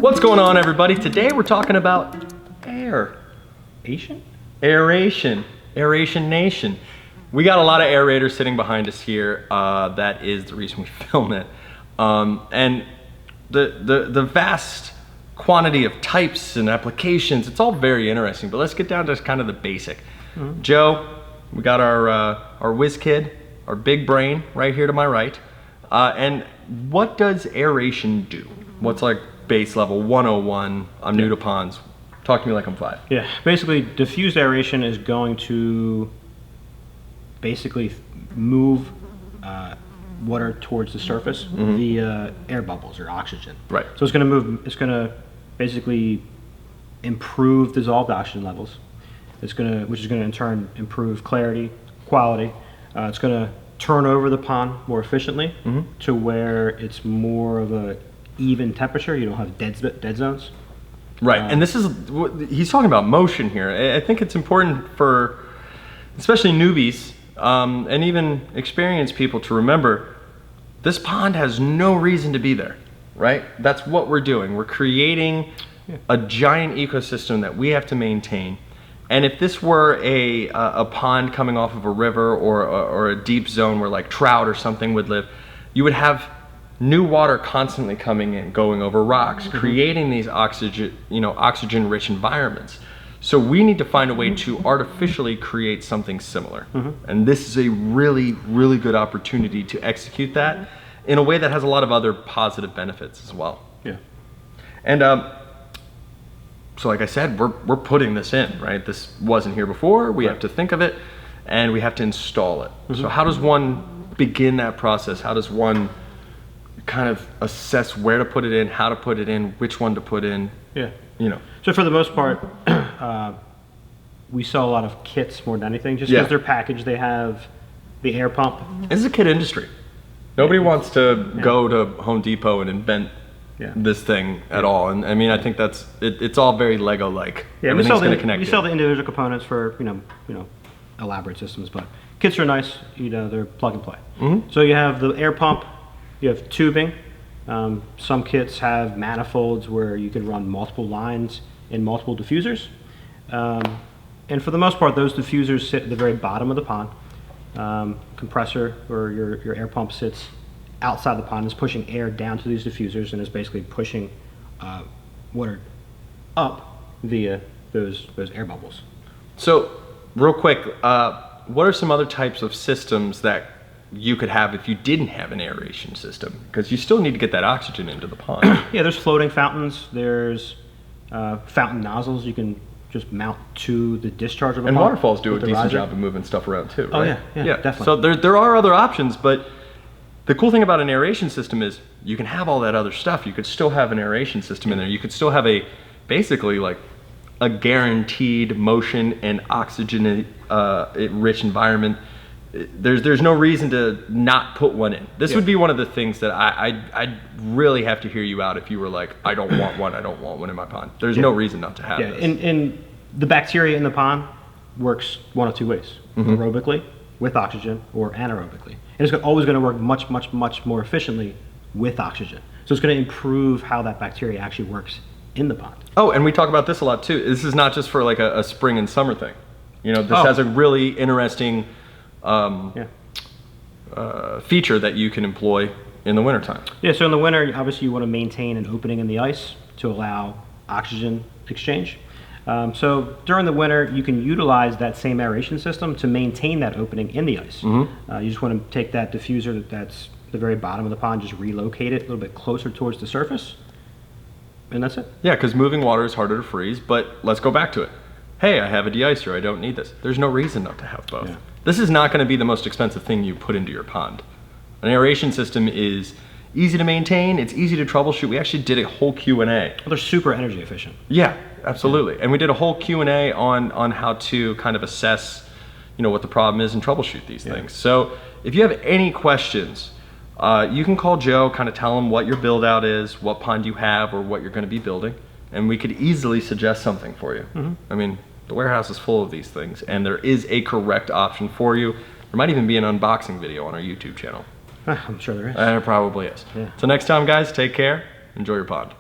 What's going on, everybody? Today we're talking about aeration? Aeration Nation. We got a lot of aerators sitting behind us here. That is the reason we film it. And the vast quantity of types and applications, it's all very interesting, but let's get down to kind of the basic. Joe, we got our whiz kid, our big brain right here to my right. And what does aeration do? What's like base level 101? I'm new to ponds. Talk to me like I'm 5. Yeah, basically diffused aeration is going to basically move water towards the surface via air bubbles or oxygen. Right. So it's going to move, it's going to basically improve dissolved oxygen levels. It's going to, which is going to in turn improve clarity, quality. It's going to turn over the pond more efficiently to where it's more of a even temperature. You don't have dead zones. Right, and this is, he's talking about motion here. I think it's important for, especially newbies, and even experienced people to remember, this pond has no reason to be there, right? That's what we're doing. We're creating a giant ecosystem that we have to maintain. And if this were a pond coming off of a river or a deep zone where like trout or something would live, you would have new water constantly coming in, going over rocks, creating these oxygen-rich environments. So we need to find a way to artificially create something similar. And this is a really, really good opportunity to execute that in a way that has a lot of other positive benefits as well. Yeah. And so like I said, we're putting this in, right? This wasn't here before. We have to think of it and we have to install it. So how does one begin that process? How does one kind of assess where to put it in, how to put it in, which one to put in? Yeah. You know. So for the most part, we sell a lot of kits more than anything. Just because they're packaged, they have the air pump. This is a kit industry. Nobody wants to go to Home Depot and invent this thing at all. And I mean, I think that's it's all very Lego-like. Yeah, we sell the individual components for you know elaborate systems, but kits are nice. You know, they're plug and play. So you have the air pump. You have tubing. Some kits have manifolds where you can run multiple lines in multiple diffusers. And for the most part, those diffusers sit at the very bottom of the pond. Compressor or your air pump sits outside the pond, is pushing air down to these diffusers and is basically pushing water up via those air bubbles. So real quick, what are some other types of systems that you could have if you didn't have an aeration system? Because you still need to get that oxygen into the pond. Yeah, there's floating fountains. There's fountain nozzles you can just mount to the discharge of a pond. And waterfalls do a decent job of moving stuff around too, right? Oh yeah, definitely. So there are other options, but the cool thing about an aeration system is you can have all that other stuff. You could still have an aeration system in there. You could still have basically like a guaranteed motion and oxygen rich environment. There's no reason to not put one in. This would be one of the things that I'd really have to hear you out if you were like, I don't want one in my pond. There's no reason not to have this. And the bacteria in the pond works one of two ways: aerobically with oxygen, or anaerobically. And it's always going to work much more efficiently with oxygen. So it's going to improve how that bacteria actually works in the pond. Oh, and we talk about this a lot too. This is not just for like a spring and summer thing. You know, this has a really interesting feature that you can employ in the wintertime. Yeah, so in the winter, obviously you want to maintain an opening in the ice to allow oxygen exchange. So during the winter, you can utilize that same aeration system to maintain that opening in the ice. You just want to take that diffuser that's the very bottom of the pond, just relocate it a little bit closer towards the surface, and that's it. Yeah, because moving water is harder to freeze, but let's go back to it. Hey, I have a de-icer, I don't need this. There's no reason not to have both. Yeah. This is not going to be the most expensive thing you put into your pond. An aeration system is easy to maintain, it's easy to troubleshoot. We actually did a whole Q&A. Well, they're super energy efficient. Yeah, absolutely. And we did a whole Q&A on how to kind of assess, you know, what the problem is and troubleshoot these things. So if you have any questions, you can call Joe, kind of tell him what your build out is, what pond you have, or what you're going to be building, and we could easily suggest something for you. I mean, the warehouse is full of these things, and there is a correct option for you. There might even be an unboxing video on our YouTube channel. I'm sure there is. There probably is. Yeah. So next time, guys, take care. Enjoy your pond.